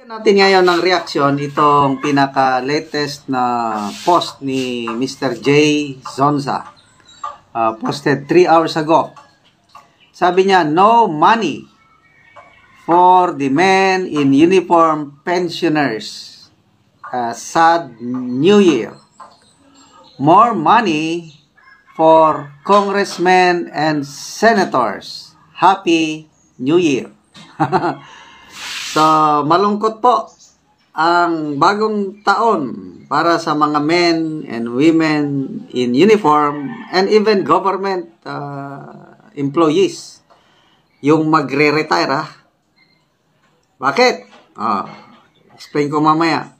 Natin ngayon ng reaksyon itong pinaka-latest na post ni Mr. J. Zonza. Posted 3 hours ago. Sabi niya, no money for the men in uniform pensioners. Sad New Year. More money for congressmen and senators. Happy New Year. So, malungkot po ang bagong taon para sa mga men and women in uniform and even government employees. Yung magre-retire, Bakit? Explain ko mamaya.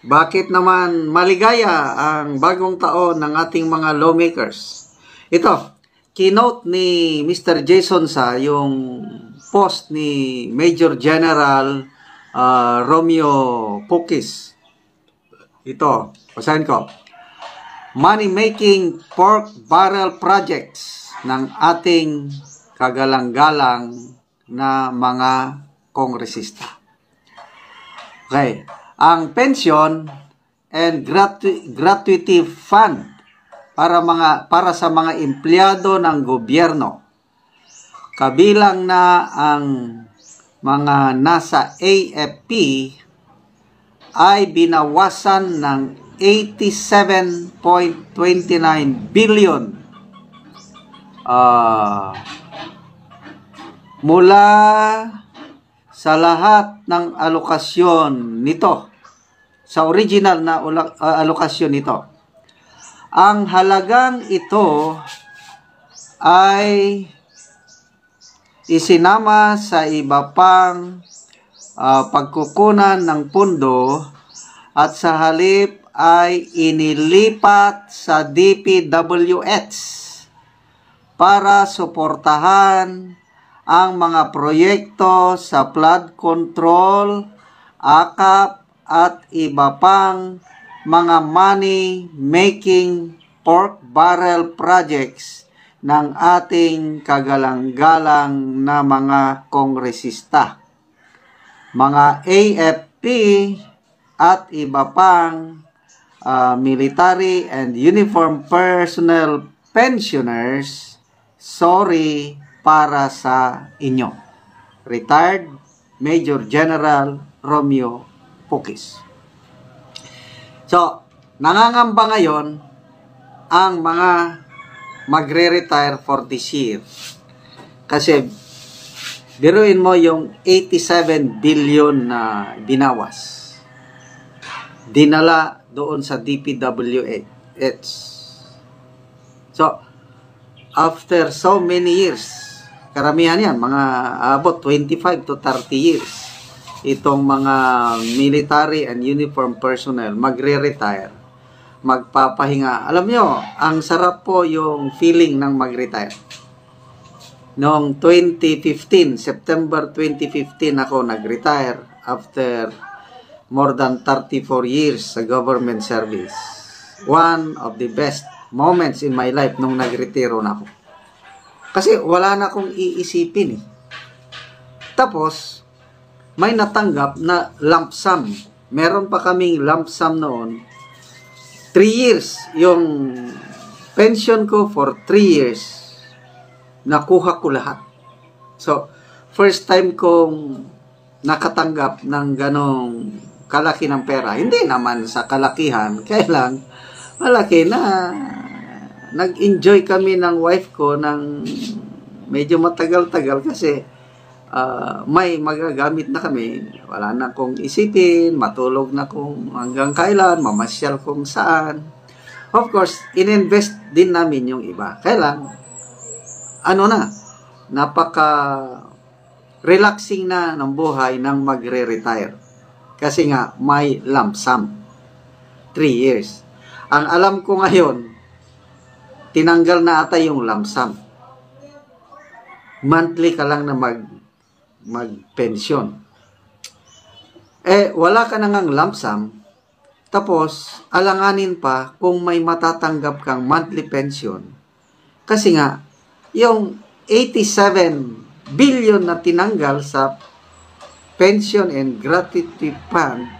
Bakit naman maligaya ang bagong taon ng ating mga lawmakers? Ito, keynote ni Mr. Jason sa yung post ni Major General Romeo Pukis. Ito, basahin ko. Money-making pork barrel projects ng ating kagalang-galang na mga kongresista. Okay. Ang pension and gratuity fund para sa mga empleyado ng gobyerno. Kabilang na ang mga nasa AFP ay binawasan ng 87.29 billion mula sa lahat ng alokasyon nito, sa original na alokasyon nito. Ang halagang ito ay isinama sa iba pang pagkukunan ng pundo at sa halip ay inilipat sa DPWH para suportahan ang mga proyekto sa flood control, AKAP at iba pang mga money-making pork barrel projects ng ating kagalang-galang na mga kongresista, mga AFP at iba pang military and uniform personnel pensioners. Sorry para sa inyo. Retired Major General Romeo Pukis. So, nangangamba ngayon ang mga magre-retire for this year. Kasi, biruin mo yung 87 billion na binawas. Dinala doon sa DPWH. So, after so many years, karamihan yan, mga about 25 to 30 years, itong mga military and uniform personnel magre-retire, magpapahinga. Alam nyo, ang sarap po yung feeling ng mag-retire. Noong 2015, September 2015 ako nag-retire after more than 34 years sa government service. One of the best moments in my life nung nag-retiro na ako. Kasi wala na akong iisipin eh. Tapos, may natanggap na lump sum. Meron pa kaming lump sum noon. 3 years, yung pension ko for 3 years, nakuha ko lahat. So, first time kong nakatanggap ng ganong kalaki ng pera. Hindi naman sa kalakihan, kaya lang, malaki na. Nag-enjoy kami ng wife ko ng medyo matagal-tagal kasi may magagamit na kami. Wala na kong isipin, matulog na kung hanggang kailan, mamasyal kung saan. Of course, ininvest din namin yung iba. Kaya lang, napaka-relaxing na ng buhay ng magre-retire. Kasi nga, may lump sum. 3 years. Ang alam ko ngayon, tinanggal na ata yung lump sum. Monthly ka lang na mag-pension. Wala ka nang lump sum, tapos alanganin pa kung may matatanggap kang monthly pension. Kasi nga, yung 87 billion na tinanggal sa pension and gratuity fund,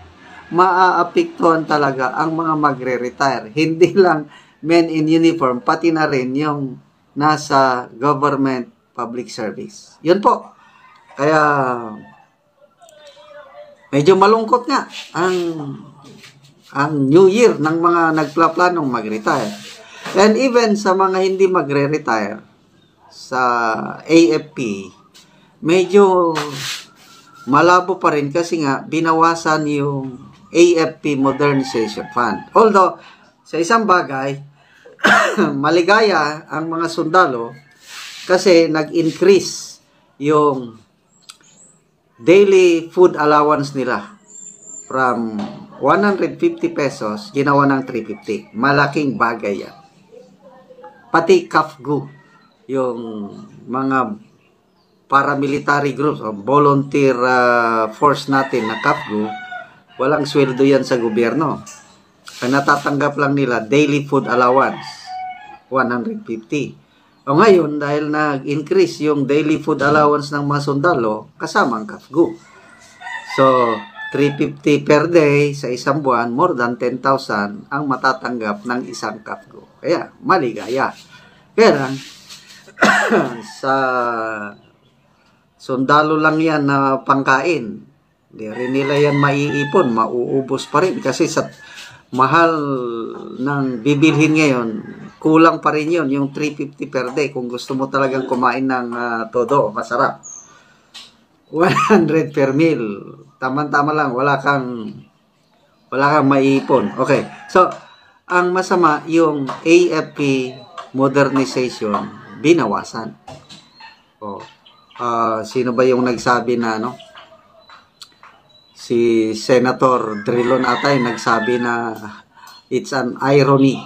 maaapektuhan talaga ang mga magre-retire. Hindi lang men in uniform, pati na rin yung nasa government public service. Yun po. Kaya, medyo malungkot nga ang New Year ng mga nagpaplanong mag-retire. And even sa mga hindi magre-retire sa AFP, medyo malabo pa rin kasi nga binawasan yung AFP Modernization Fund. Although, sa isang bagay, maligaya ang mga sundalo kasi nag-increase yung daily food allowance nila from 150 pesos, ginawa ng 350. Malaking bagay yan. Pati KAFGU, yung mga paramilitary groups o volunteer force natin na KAFGU, walang sweldo yan sa gobyerno. Ang natatanggap lang nila, daily food allowance, 150. O ngayon, dahil nag-increase yung daily food allowance ng mga sundalo, kasama ang KAFGU. So, 350 per day sa isang buwan, more than 10,000 ang matatanggap ng isang KAFGU. Kaya, maligaya. Kaya lang, sa sundalo lang yan na pangkain. Hindi rin nila yan maiipon, mauubos pa rin. Kasi sa mahal ng bibilhin ngayon, kulang pa rin yun, yung 350 per day. Kung gusto mo talagang kumain ng todo, masarap. 100 per meal. Tama-tama lang, wala kang maiipon. Okay, so, ang masama, yung AFP modernization, binawasan. Sino ba yung nagsabi na, si Senator Drilon atay nagsabi na it's an irony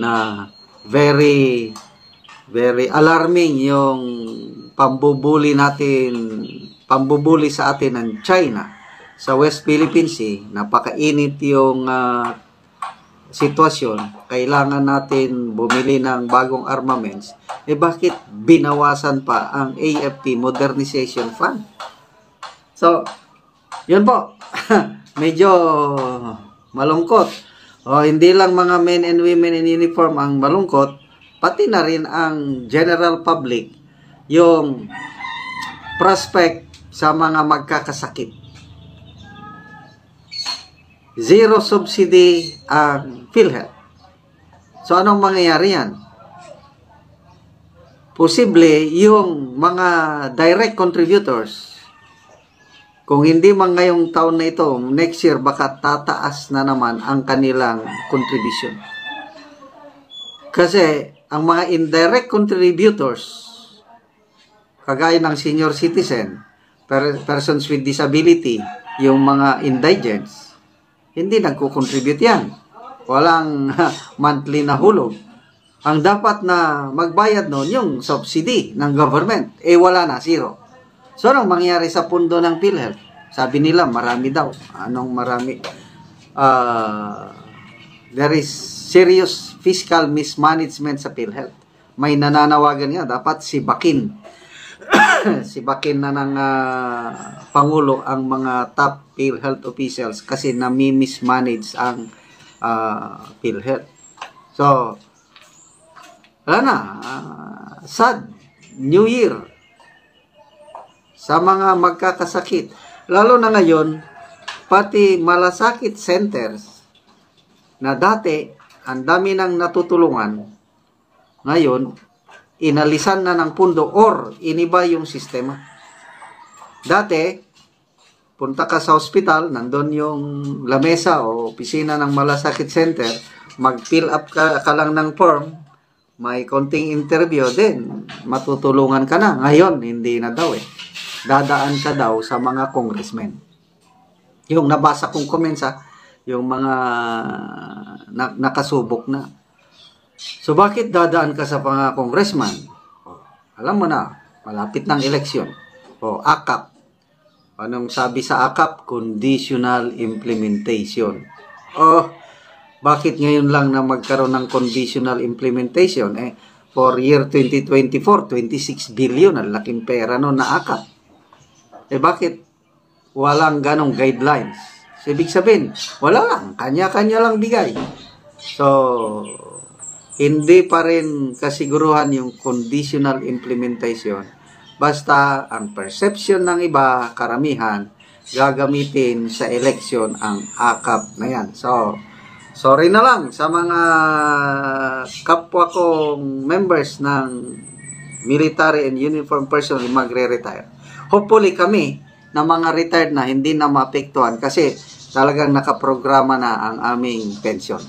na very, very alarming yung pambubuli sa atin ng China sa West Philippine Sea. Napakainit yung sitwasyon. Kailangan natin bumili ng bagong armaments. Bakit binawasan pa ang AFP Modernization Fund? So, yun po. Medyo malungkot. Hindi lang mga men and women in uniform ang malungkot, pati na rin ang general public, yung prospect sa mga magkakasakit. Zero subsidy ang PhilHealth. So, anong mangyayari yan? Posible yung mga direct contributors, kung hindi man ngayong taon na ito, next year baka tataas na naman ang kanilang contribution. Kasi ang mga indirect contributors, kagaya ng senior citizen, persons with disability, yung mga indigents, hindi nagko-contribute yan. Walang monthly na hulog. Ang dapat na magbayad noon yung subsidy ng government. Wala na, zero. So, anong mangyari sa pundo ng PhilHealth? Sabi nila, marami daw. Anong marami? There is serious fiscal mismanagement sa PhilHealth. May nananawagan nga, dapat si Bakin. Si Bakin na ng Pangulo ang mga top PhilHealth officials kasi nami-mismanage ang PhilHealth. So, wala na. Sad. New Year. Sa mga magkakasakit. Lalo na ngayon, pati malasakit centers na dati, ang dami nang natutulungan, ngayon, inalisan na ng pundo or iniba yung sistema. Dati, punta ka sa hospital, nandun yung lamesa o opisina ng malasakit center, mag-fill up ka lang ng form, may konting interview, then matutulungan ka na. Ngayon, hindi na daw dadaan ka daw sa mga congressmen. Yung nabasa kong komensa, yung mga nakasubok na. So, bakit dadaan ka sa mga congressman? Alam mo na, malapit ng eleksyon. AKAP. Anong sabi sa AKAP? Conditional implementation. Bakit ngayon lang na magkaroon ng conditional implementation? For year 2024, 26 billion. Ang laking pera no na AKAP. Bakit walang ganong guidelines. So, ibig sabihin, wala lang, kanya-kanya lang bigay. So, hindi pa rin kasiguruhan yung conditional implementation. Basta ang perception ng iba, karamihan, gagamitin sa election ang AKAP na yan. So, sorry na lang sa mga kapwa kong members ng military and uniform personnel magre-retire. Hopefully kami na mga retired na hindi na maapektuhan kasi talagang nakaprograma na ang aming pension.